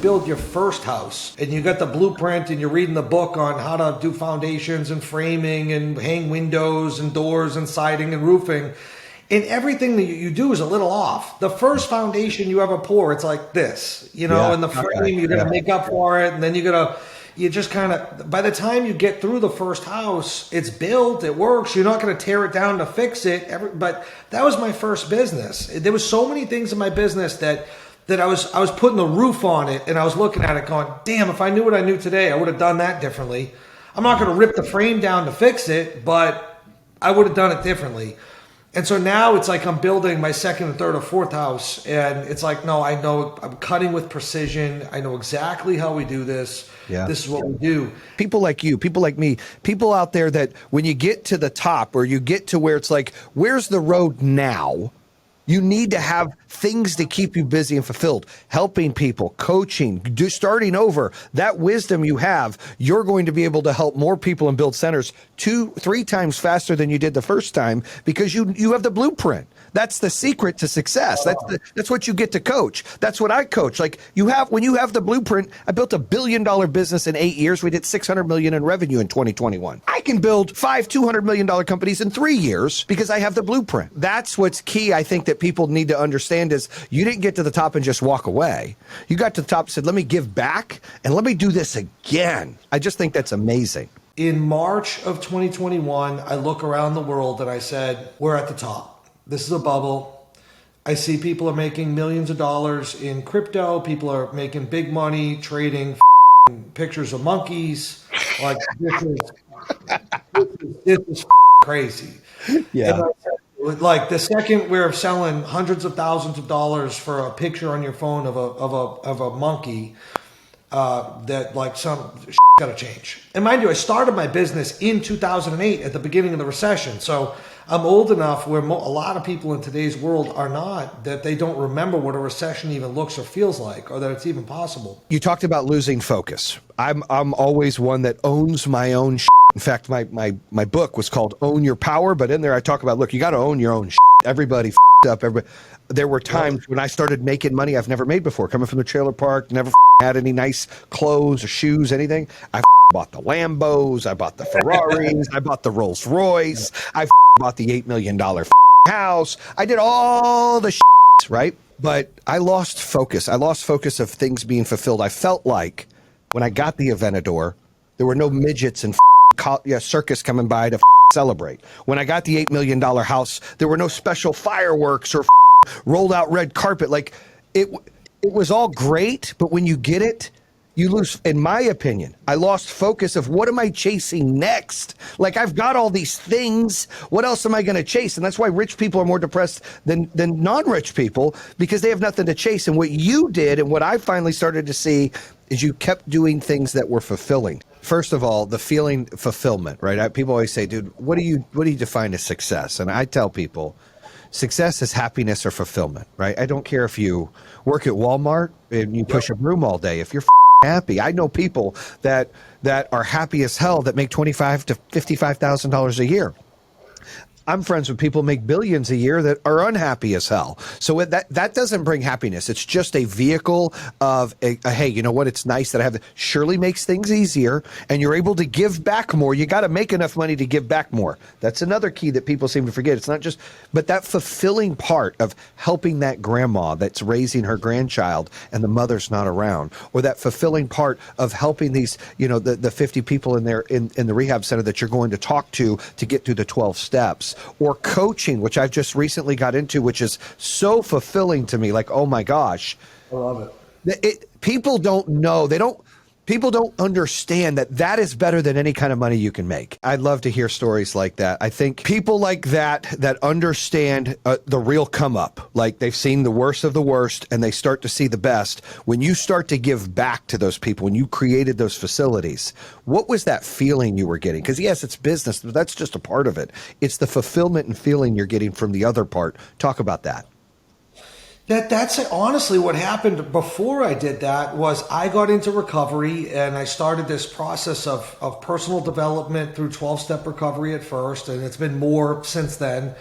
build your first house and you got the blueprint and you're reading the book on how to do foundations and framing and hang windows and doors and siding and roofing, and everything that you do is a little off. The first foundation you ever pour, it's like this, and the frame, you're going to make up for it. And then you just kind of, by the time you get through the first house, it's built, it works. You're not going to tear it down to fix it. But that was my first business. There was so many things in my business that I was putting the roof on it, and I was looking at it going, damn, if I knew what I knew today, I would have done that differently. I'm not going to rip the frame down to fix it, but I would have done it differently. And so now it's like I'm building my second or third or fourth house, and it's like, no, I know I'm cutting with precision. I know exactly how we do this. Yeah. This is what we do. People like you, people like me, people out there that when you get to the top or you get to where it's like, where's the road now? You need to have things to keep you busy and fulfilled, helping people, coaching, starting over. That wisdom you have, you're going to be able to help more people and build centers 2-3 times faster than you did the first time because you have the blueprint. That's the secret to success. That's what you get to coach. That's what I coach. Like when you have the blueprint, I built $1 billion business in 8 years. We did $600 million in revenue in 2021. I can build 5 $200 million companies in 3 years because I have the blueprint. That's what's key. I think that people need to understand is you didn't get to the top and just walk away. You got to the top and said, let me give back and let me do this again. I just think that's amazing. In March of 2021, I look around the world and I said, we're at the top. This is a bubble. I see people are making millions of dollars in crypto. People are making big money trading pictures of monkeys. Like this is crazy. Yeah. Like the second we're selling hundreds of thousands of dollars for a picture on your phone of a monkey, that like some got to change. And mind you, I started my business in 2008 at the beginning of the recession. So I'm old enough where a lot of people in today's world are not, that they don't remember what a recession even looks or feels like, or that it's even possible. You talked about losing focus. I'm always one that owns my own shit. In fact, my book was called Own Your Power, but in there I talk about, look, you got to own your own shit. Everybody up. There were times when I started making money I've never made before, coming from the trailer park, never had any nice clothes or shoes, anything. I bought the Lambos, I bought the Ferraris, I bought the Rolls Royce, I bought the $8 million house. I did all the right? But I lost focus. I lost focus of things being fulfilled. I felt like when I got the Aventador, there were no midgets and circus coming by to celebrate. When I got the $8 million house, there were no special fireworks or rolled out red carpet. Like it was all great, but when you get it, you lose, in my opinion, I lost focus of what am I chasing next? Like I've got all these things. What else am I going to chase? And that's why rich people are more depressed than non-rich people, because they have nothing to chase. And what you did and what I finally started to see is you kept doing things that were fulfilling. First of all, the feeling fulfillment, right? People always say, dude, what do you define as success? And I tell people, success is happiness or fulfillment, right? I don't care if you work at Walmart and you push a broom all day. If you're happy, I know people that are happy as hell that make $25,000 to $55,000 a year. I'm friends with people who make billions a year that are unhappy as hell. So that doesn't bring happiness. It's just a vehicle of hey, you know what? It's nice that I have. Surely makes things easier, and you're able to give back more. You got to make enough money to give back more. That's another key that people seem to forget. It's not just, but that fulfilling part of helping that grandma that's raising her grandchild and the mother's not around, or that fulfilling part of helping these, the 50 people in there in the rehab center that you're going to talk to get through the 12 steps. Or coaching, which I've just recently got into, which is so fulfilling to me. Like, oh my gosh. I love it. People don't know. People don't understand that is better than any kind of money you can make. I'd love to hear stories like that. I think people like that understand the real come up, like they've seen the worst of the worst and they start to see the best. When you start to give back to those people, when you created those facilities, what was that feeling you were getting? Because yes, it's business, but that's just a part of it. It's the fulfillment and feeling you're getting from the other part. Talk about that. That's honestly what happened before I did that. Was I got into recovery and I started this process of personal development through 12-step recovery at first, and it's been more since then.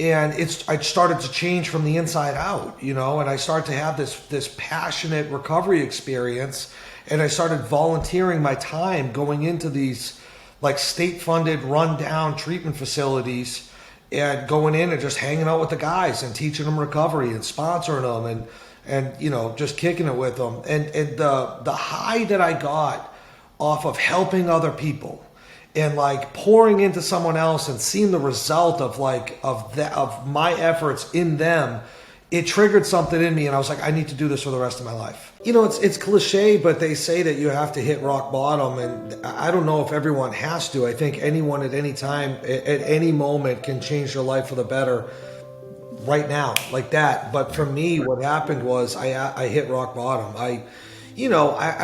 And I started to change from the inside out, and I started to have this passionate recovery experience, and I started volunteering my time going into these like state-funded, run-down treatment facilities, and going in and just hanging out with the guys and teaching them recovery and sponsoring them and just kicking it with them. And the high that I got off of helping other people and like pouring into someone else and seeing the result of my efforts in them, it triggered something in me, and I was like, I need to do this for the rest of my life. It's cliche, but they say that you have to hit rock bottom, and I don't know if everyone has to. I think anyone at any time, at any moment, can change their life for the better right now, like that. But for me, what happened was I hit rock bottom. I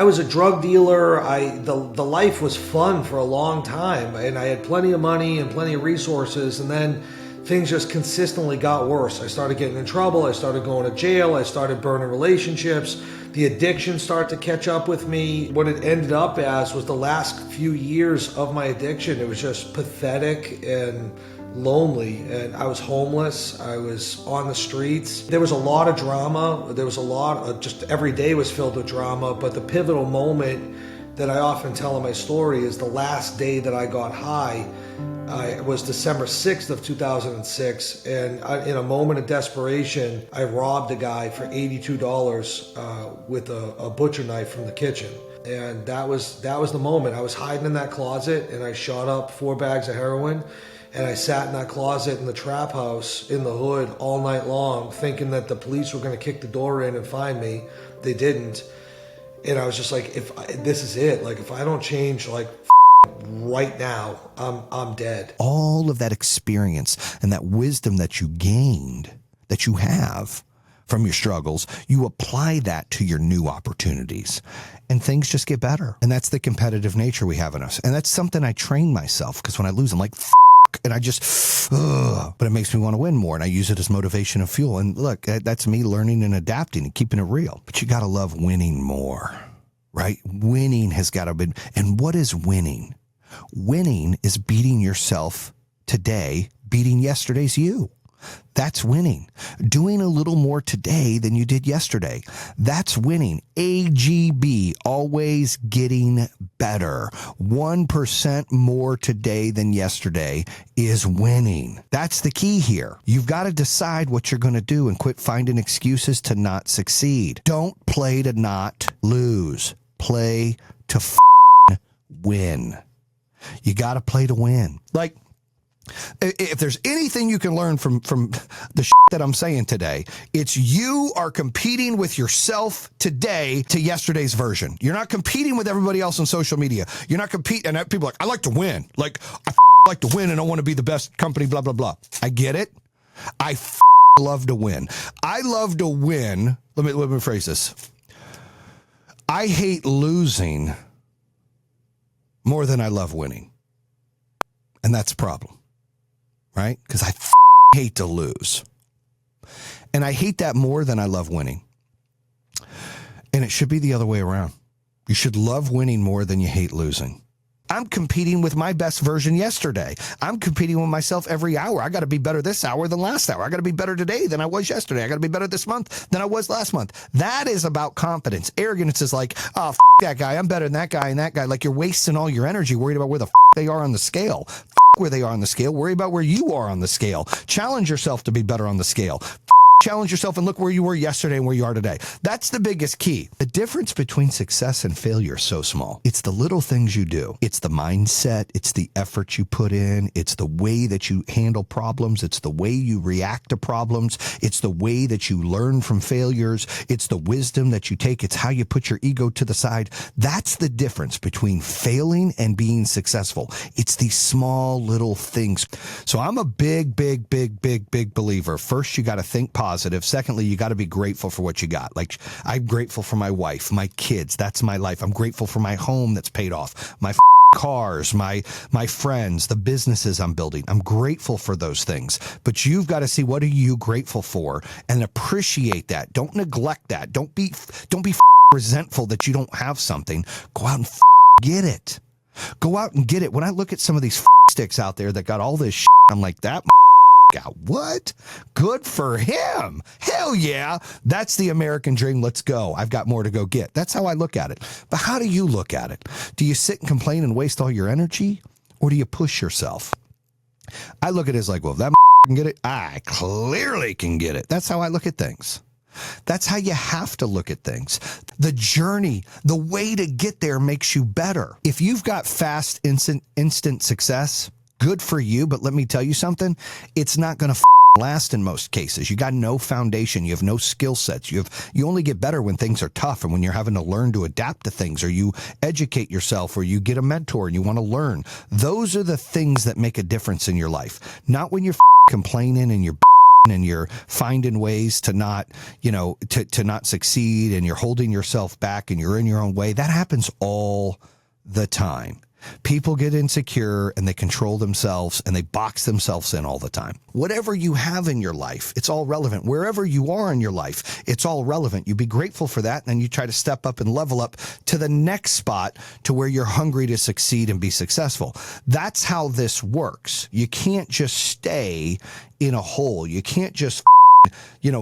was a drug dealer. The life was fun for a long time, and I had plenty of money and plenty of resources, and then things just consistently got worse. I started getting in trouble. I started going to jail. I started burning relationships. The addiction started to catch up with me. What it ended up as was the last few years of my addiction. It was just pathetic and lonely, and I was homeless. I was on the streets. There was a lot of drama. There was a lot of, just every day was filled with drama, but the pivotal moment that I often tell in my story is the last day that I got high. It was December 6th of 2006, and in a moment of desperation, I robbed a guy for $82 with a butcher knife from the kitchen. And that was the moment. I was hiding in that closet, and I shot up 4 bags of heroin, and I sat in that closet in the trap house in the hood all night long, thinking that the police were going to kick the door in and find me. They didn't. And I was just like, this is it. Like, if I don't change, like, right now, I'm dead. All of that experience and that wisdom that you gained, that you have from your struggles, you apply that to your new opportunities, and things just get better. And that's the competitive nature we have in us. And that's something I train myself, because when I lose, I'm like, and I just, but it makes me want to win more. And I use it as motivation and fuel. And look, that's me learning and adapting and keeping it real. But you got to love winning more, right? Winning has got to be. And what is winning? Winning is beating yourself today, beating yesterday's you. That's winning. Doing a little more today than you did yesterday. That's winning. AGB, always getting better. 1% more today than yesterday is winning. That's the key here. You've got to decide what you're going to do and quit finding excuses to not succeed. Don't play to not lose. Play to win. You got to play to win. Like, if there's anything you can learn from the shit that I'm saying today, it's you are competing with yourself today to yesterday's version. You're not competing with everybody else on social media. You're not competing. And people are like, I like to win. Like, I like to win and I want to be the best company, blah, blah, blah. I get it. I love to win. I love to win. Let me phrase this. I hate losing more than I love winning. And that's a problem. Right? Because I hate to lose. And I hate that more than I love winning. And it should be the other way around. You should love winning more than you hate losing. I'm competing with my best version yesterday. I'm competing with myself every hour. I got to be better this hour than last hour. I got to be better today than I was yesterday. I got to be better this month than I was last month. That is about confidence. Arrogance is like, oh, that guy. I'm better than that guy and that guy. Like, you're wasting all your energy worried about where the they are on the scale. Where they are on the scale. Worry about where you are on the scale. Challenge yourself to be better on the scale. Challenge yourself and look where you were yesterday and where you are today. That's the biggest key. The difference between success and failure is so small. It's the little things you do. It's the mindset. It's the effort you put in. It's the way that you handle problems. It's the way you react to problems. It's the way that you learn from failures. It's the wisdom that you take. It's how you put your ego to the side. That's the difference between failing and being successful. It's these small little things. So I'm a big believer. First, you got to think positive. Secondly, you got to be grateful for what you got. Like, I'm grateful for my wife, my kids. That's my life. I'm grateful for my home that's paid off, my cars, my friends, the businesses I'm building. I'm grateful for those things. But you've got to see, what are you grateful for, and appreciate that. Don't neglect that. Don't be resentful that you don't have something. Go out and get it. Go out and get it. When I look at some of these sticks out there that got all this I'm like, that got what? Good for him. Hell yeah. That's the American dream. Let's go. I've got more to go get. That's how I look at it. But how do you look at it? Do you sit and complain and waste all your energy? Or do you push yourself? I look at it as like, well, if that can get it, I clearly can get it. That's how I look at things. That's how you have to look at things. The journey, the way to get there makes you better. If you've got fast, instant success, good for you. But let me tell you something. It's not going to last in most cases. You got no foundation. You have no skill sets. You only get better when things are tough and when you're having to learn to adapt to things, or you educate yourself, or you get a mentor and you want to learn. Those are the things that make a difference in your life. Not when you're complaining and you're finding ways to not, to not succeed, and you're holding yourself back and you're in your own way. That happens all the time. People get insecure and they control themselves and they box themselves in all the time. Whatever you have in your life, it's all relevant. Wherever you are in your life, it's all relevant. You be grateful for that, and then you try to step up and level up to the next spot to where you're hungry to succeed and be successful. That's how this works. You can't just stay in a hole. You can't just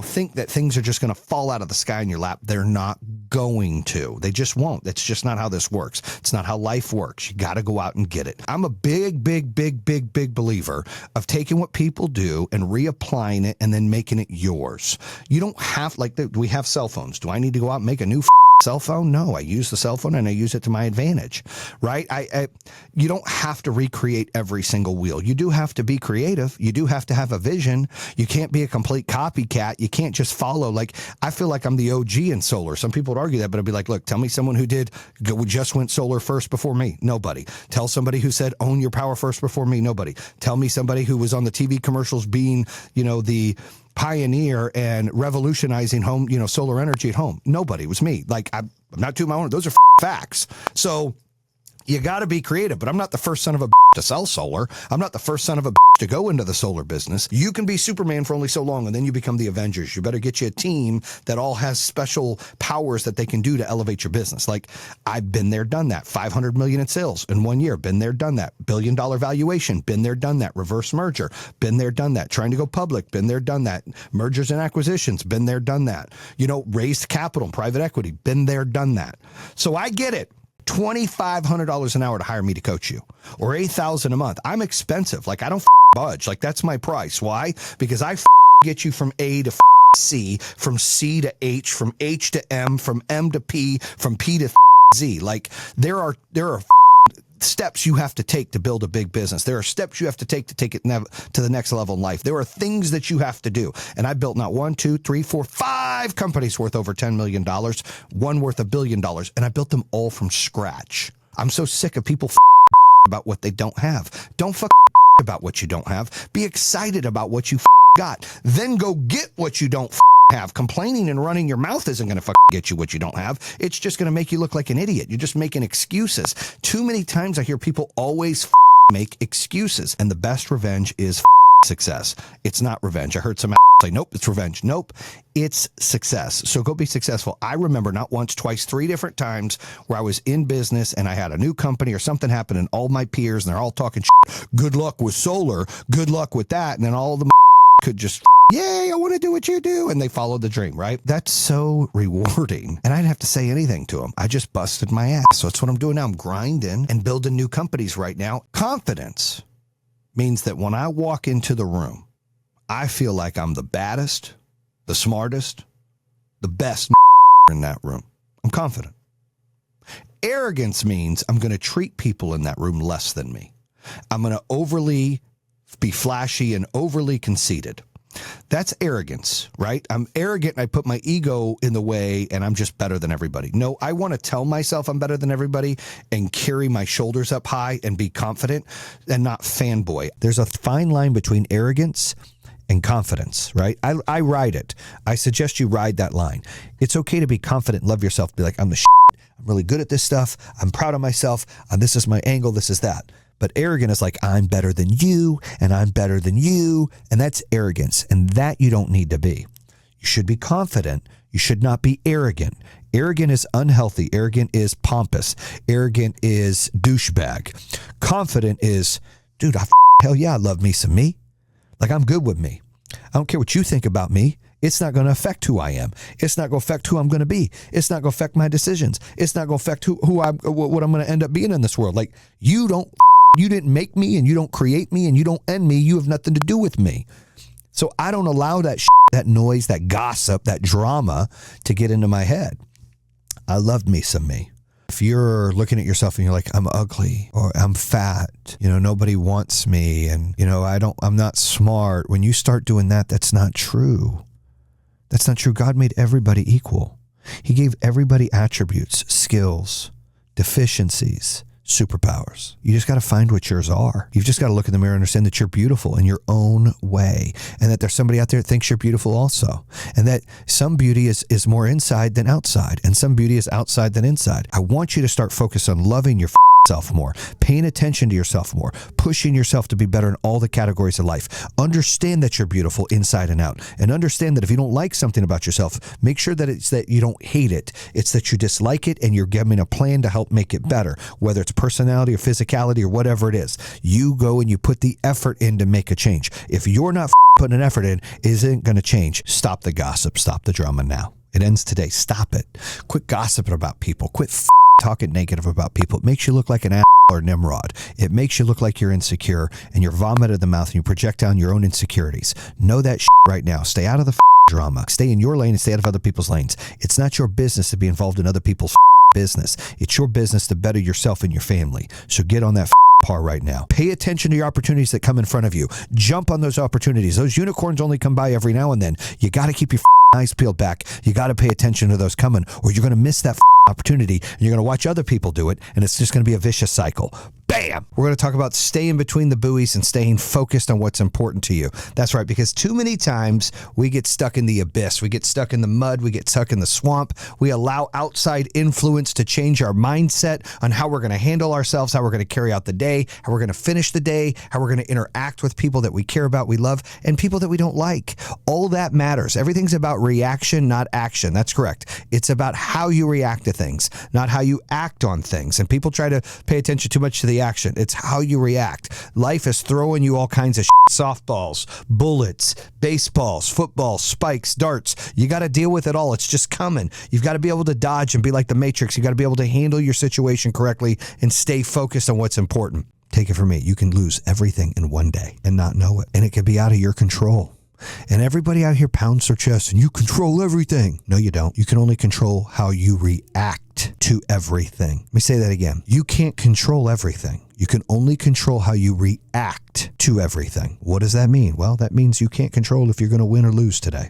think that things are just going to fall out of the sky in your lap. They're not going to. They just won't. That's just not how this works. It's not how life works. You got to go out and get it. I'm a big believer of taking what people do and reapplying it and then making it yours. You don't have, we have cell phones. Do I need to go out and make a new cell phone? No, I use the cell phone and I use it to my advantage, right? You don't have to recreate every single wheel. You do have to be creative. You do have to have a vision. You can't be a complete copycat. You can't just follow. I feel like I'm the OG in solar. Some people would argue that, but I'd be like, look, tell me someone who just went solar first before me. Nobody. Tell somebody who said own your power first before me. Nobody. Tell me somebody who was on the TV commercials being, the pioneer and revolutionizing home, solar energy at home. Nobody. It was me. I'm not doing my own. Those are facts. So you got to be creative, but I'm not the first son of a to sell solar. I'm not the first son of a to go into the solar business. You can be Superman for only so long, and then you become the Avengers. You better get you a team that all has special powers that they can do to elevate your business. I've been there, done that. 500 million in sales in 1 year. Been there, done that. $1 billion valuation. Been there, done that. Reverse merger. Been there, done that. Trying to go public. Been there, done that. Mergers and acquisitions. Been there, done that. Raised capital, private equity. Been there, done that. So I get it. $2,500 an hour to hire me to coach you, or $8,000 a month. I'm expensive. I don't budge. That's my price. Why? Because I get you from A to C, from C to H, from H to M, from M to P, from P to Z. There are steps you have to take to build a big business. There are steps you have to take it to the next level in life. There are things that you have to do. And I built not 1, 2, 3, 4, 5 companies worth over $10 million, one worth $1 billion. And I built them all from scratch. I'm so sick of people about what they don't have. Don't about what you don't have. Be excited about what you got. Then go get what you don't have. Complaining and running your mouth isn't going to get you what you don't have. It's just going to make you look like an idiot. You're just making excuses. Too many times I hear people always make excuses, and the best revenge is success. It's not revenge. I heard some say, nope, it's revenge. Nope, it's success. So go be successful. I remember not once, twice, 3 different times where I was in business and I had a new company or something happen, and all my peers, and they're all talking good luck with solar, good luck with that, and then all of them could just yay, I want to do what you do. And they followed the dream, right? That's so rewarding. And I didn't have to say anything to them. I just busted my ass. So that's what I'm doing now. I'm grinding and building new companies right now. Confidence means that when I walk into the room, I feel like I'm the baddest, the smartest, the best in that room. I'm confident. Arrogance means I'm going to treat people in that room less than me. I'm going to overly be flashy and overly conceited. That's arrogance, right? I'm arrogant and I put my ego in the way and I'm just better than everybody. No, I want to tell myself I'm better than everybody and carry my shoulders up high and be confident and not fanboy. There's a fine line between arrogance and confidence, right? I ride it. I suggest you ride that line. It's okay to be confident, love yourself, be like, I'm the shit. I'm really good at this stuff. I'm proud of myself. This is my angle. This is that. But arrogant is like, I'm better than you, and I'm better than you, and that's arrogance, and that you don't need to be. You should be confident. You should not be arrogant. Arrogant is unhealthy. Arrogant is pompous. Arrogant is douchebag. Confident is, dude, hell yeah, I love me some me. I'm good with me. I don't care what you think about me. It's not going to affect who I am. It's not going to affect who I'm going to be. It's not going to affect my decisions. It's not going to affect what I'm going to end up being in this world. Like, you didn't make me, and you don't create me, and you don't end me. You have nothing to do with me. So I don't allow that that noise, that gossip, that drama to get into my head. I love me some me. If you're looking at yourself and you're like, I'm ugly, or I'm fat, nobody wants me, and I'm not smart. When you start doing that, that's not true. That's not true. God made everybody equal. He gave everybody attributes, skills, deficiencies, superpowers. You just got to find what yours are. You've just got to look in the mirror and understand that you're beautiful in your own way, and that there's somebody out there that thinks you're beautiful also, and that some beauty is more inside than outside, and some beauty is outside than inside. I want you to start focused on loving your yourself more, paying attention to yourself more, pushing yourself to be better in all the categories of life. Understand that you're beautiful inside and out, and understand that if you don't like something about yourself, make sure that it's that you don't hate it. It's that you dislike it, and you're giving a plan to help make it better, whether it's personality or physicality or whatever it is. You go and you put the effort in to make a change. If you're not putting an effort in, it isn't going to change. Stop the gossip. Stop the drama now. It ends today. Stop it. Quit gossiping about people. Quit talking negative about people. It makes you look like an asshole or Nimrod. It makes you look like you're insecure, and you're vomit at the mouth, and you project down your own insecurities. Know that right now. Stay out of the drama. Stay in your lane and stay out of other people's lanes. It's not your business to be involved in other people's business. It's your business to better yourself and your family. So get on that par right now. Pay attention to your opportunities that come in front of you. Jump on those opportunities. Those unicorns only come by every now and then. You got to keep your eyes peeled back. You got to pay attention to those coming, or you're going to miss that opportunity, and you're going to watch other people do it, and it's just going to be a vicious cycle. Bam! We're going to talk about staying between the buoys and staying focused on what's important to you. That's right, because too many times we get stuck in the abyss. We get stuck in the mud. We get stuck in the swamp. We allow outside influence to change our mindset on how we're going to handle ourselves, how we're going to carry out the day, how we're going to finish the day, how we're going to interact with people that we care about, we love, and people that we don't like. All that matters. Everything's about reaction, not action. That's correct. It's about how you react to things, not how you act on things. And people try to pay attention too much to the action. It's how you react. Life is throwing you all kinds of softballs, bullets, baseballs, footballs, spikes, darts. You got to deal with it all. It's just coming. You've got to be able to dodge and be like the Matrix. You got to be able to handle your situation correctly and stay focused on what's important. Take it from me. You can lose everything in one day and not know it. And it could be out of your control. And everybody out here pounds their chest and you control everything. No, you don't. You can only control how you react to everything. Let me say that again. You can't control everything. You can only control how you react to everything. What does that mean? Well, that means you can't control if you're going to win or lose today.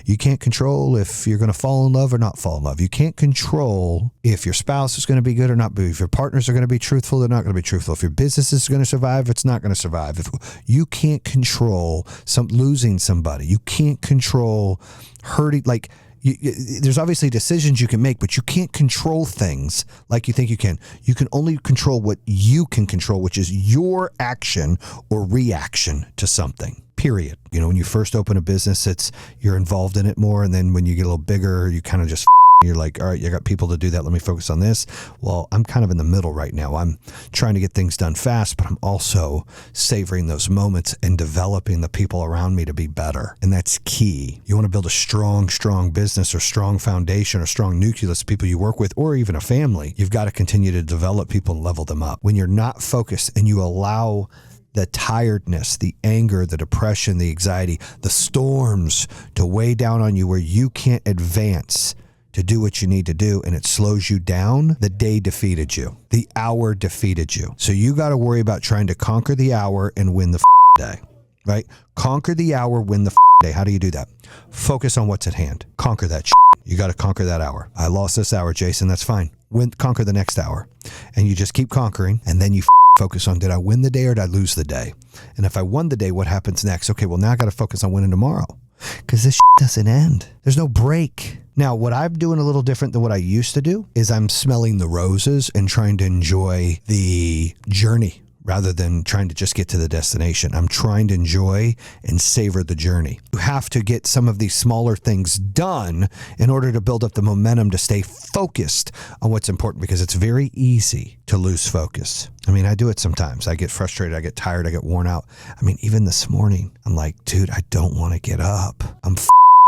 You can't control if you're going to fall in love or not fall in love. You can't control if your spouse is going to be good or not. If your partners are going to be truthful or not going to be truthful. If your business is going to survive, it's not going to survive. If you can't control losing somebody. You can't control hurting. Like, there's obviously decisions you can make, but you can't control things like you think you can. You can only control what you can control, which is your action or reaction to something. Period. When you first open a business, you're involved in it more, and then when you get a little bigger, you kind of just you're like, all right, you got people to do that. Let me focus on this. Well, I'm kind of in the middle right now. I'm trying to get things done fast, but I'm also savoring those moments and developing the people around me to be better. And that's key. You want to build a strong business or strong foundation or strong nucleus of people you work with, or even a family. You've got to continue to develop people and level them up. When you're not focused and you allow the tiredness, the anger, the depression, the anxiety, the storms to weigh down on you where you can't advance to do what you need to do, and it slows you down, the day defeated you. The hour defeated you. So you got to worry about trying to conquer the hour and win the day, right? Conquer the hour, win the day. How do you do that? Focus on what's at hand. Conquer that. You got to conquer that hour. I lost this hour, Jayson. That's fine. Conquer the next hour. And you just keep conquering, and then you focus on, did I win the day or did I lose the day? And if I won the day, what happens next? Okay, well, now I got to focus on winning tomorrow, because this doesn't end. There's no break. Now, what I'm doing a little different than what I used to do is I'm smelling the roses and trying to enjoy the journey rather than trying to just get to the destination. I'm trying to enjoy and savor the journey. You have to get some of these smaller things done in order to build up the momentum to stay focused on what's important, because it's very easy to lose focus. I mean, I do it sometimes. I get frustrated. I get tired. I get worn out. I mean, even this morning, I'm like, dude, I don't want to get up. I'm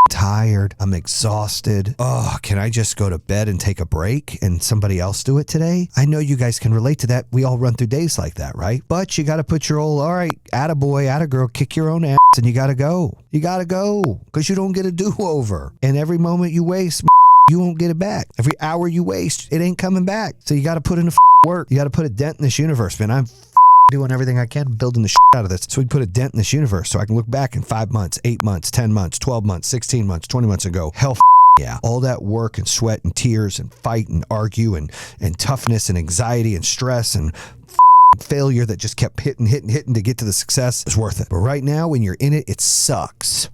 tired. I'm exhausted. Oh, can I just go to bed and take a break and somebody else do it today? I know you guys can relate to that. We all run through days like that, right? But you got to put your old, all right, attaboy, attagirl, kick your own ass, and you got to go. You got to go, because you don't get a do-over. And every moment you waste, you won't get it back. Every hour you waste, it ain't coming back. So you got to put in the work. You got to put a dent in this universe, man. I'm doing everything I can, building the out of this, so we put a dent in this universe, so I can look back in 5 months, 8 months, 10 months, 12 months, 16 months, 20 months ago. Hell yeah. All that work and sweat and tears and fight and argue and toughness and anxiety and stress and failure that just kept hitting to get to the success is worth it. But right now, when you're in it, it sucks.